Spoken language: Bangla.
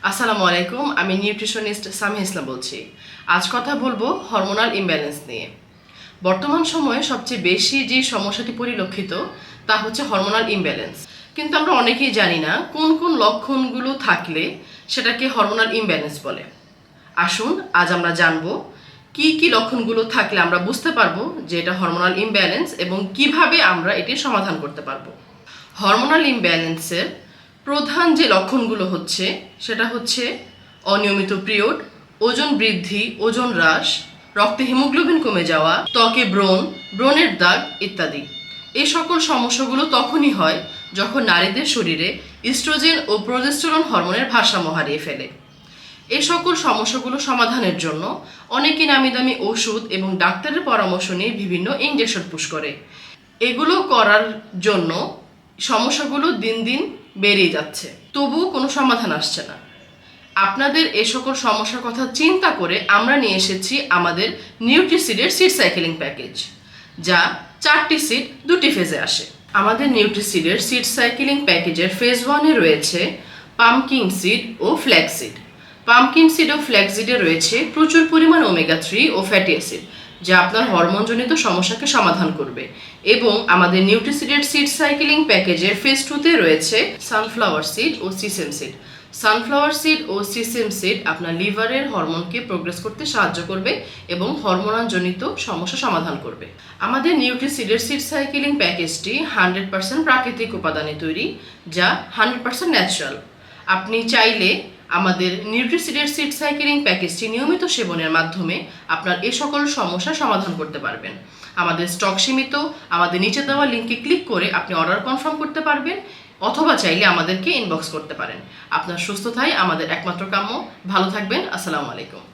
আসসালামু আলাইকুম, আমি নিউট্রিশনিস্ট সামি ইসলাম বলছি। আজ কথা বলবো হরমোনাল ইমব্যালেন্স নিয়ে। বর্তমান সময়ে সবচেয়ে বেশি যে সমস্যাটি পরিলক্ষিত তা হচ্ছে হরমোনাল ইমব্যালেন্স। কিন্তু আমরা অনেকেই জানি না কোন কোন লক্ষণগুলো থাকলে সেটাকে হরমোনাল ইমব্যালেন্স বলে। আসুন আজ আমরা জানবো কি কি লক্ষণগুলো থাকলে আমরা বুঝতে পারবো যে এটা হরমোনাল ইমব্যালেন্স এবং কিভাবে আমরা এটির সমাধান করতে পারবো। হরমোনাল ইমব্যালেন্সের প্রধান যে লক্ষণগুলো হচ্ছে সেটা হচ্ছে অনিয়মিত পিরিয়ড, ওজন বৃদ্ধি, ওজন হ্রাস, রক্তে হিমোগ্লোবিন কমে যাওয়া, ত্বকে ব্রণের দাগ ইত্যাদি। এই সকল সমস্যাগুলো তখনই হয় যখন নারীদের শরীরে ইস্ট্রোজেন ও প্রোজেস্টেরন হরমোনের ভারসাম্য হারিয়ে ফেলে। এই সকল সমস্যাগুলো সমাধানের জন্য অনেকে নামি দামি ওষুধ এবং ডাক্তারের পরামর্শ নিয়ে বিভিন্ন ইনজেকশন পুশ করে। এগুলো করার জন্য সমস্যাগুলো দিন দিন বেড়েই যাচ্ছে, তবুও কোনো সমাধান আসছে না। আপনাদের এই সকল সমস্যার কথা চিন্তা করে আমরা নিয়ে এসেছি আমাদের নিউট্রিসিডের সিড সাইকেলিং প্যাকেজ, যা 4টি সিড 2টি ফেজে আসে। আমাদের নিউট্রিসিডের সিড সাইকেলিং প্যাকেজের ফেজ 1-এ রয়েছে পামকিন সিড ও ফ্ল্যাক্স সিড। পামকিন সিড ও ফ্ল্যাক্স সিডে রয়েছে প্রচুর পরিমাণ ওমেগা 3 ও ফ্যাটি অ্যাসিড, যা আপনার হরমোনজনিত সমস্যাকে সমাধান করবে। এবং আমাদের নিউট্রিসিডের সিড সাইকেলিং প্যাকেজের ফেজ 2-তে রয়েছে সানফ্লাওয়ার সিড ও সিসেম সিড। সানফ্লাওয়ার সিড ও সিসেম সিড আপনার লিভারের হরমোনকে প্রোগ্রেস করতে সাহায্য করবে এবং হরমোনজনিত সমস্যা সমাধান করবে। আমাদের নিউট্রিসিডের সিড সাইকেলিং প্যাকেজটি 100% প্রাকৃতিক উপাদানে তৈরি, যা 100% ন্যাচারাল। আপনি চাইলে আমাদের নিউট্রিসিডের সিড সাইকেলিং প্যাকেজটি নিয়মিত সেবনের মাধ্যমে আপনার এই সকল সমস্যার সমাধান করতে পারবেন। আমাদের স্টক সীমিত, আমাদের নিচে দেওয়া লিঙ্কে ক্লিক করে আপনি অর্ডার কনফার্ম করতে পারবেন, অথবা চাইলে আমাদেরকে ইনবক্স করতে পারেন। আপনার সুস্থতাই আমাদের একমাত্র কাম্য। ভালো থাকবেন। আসসালামু আলাইকুম।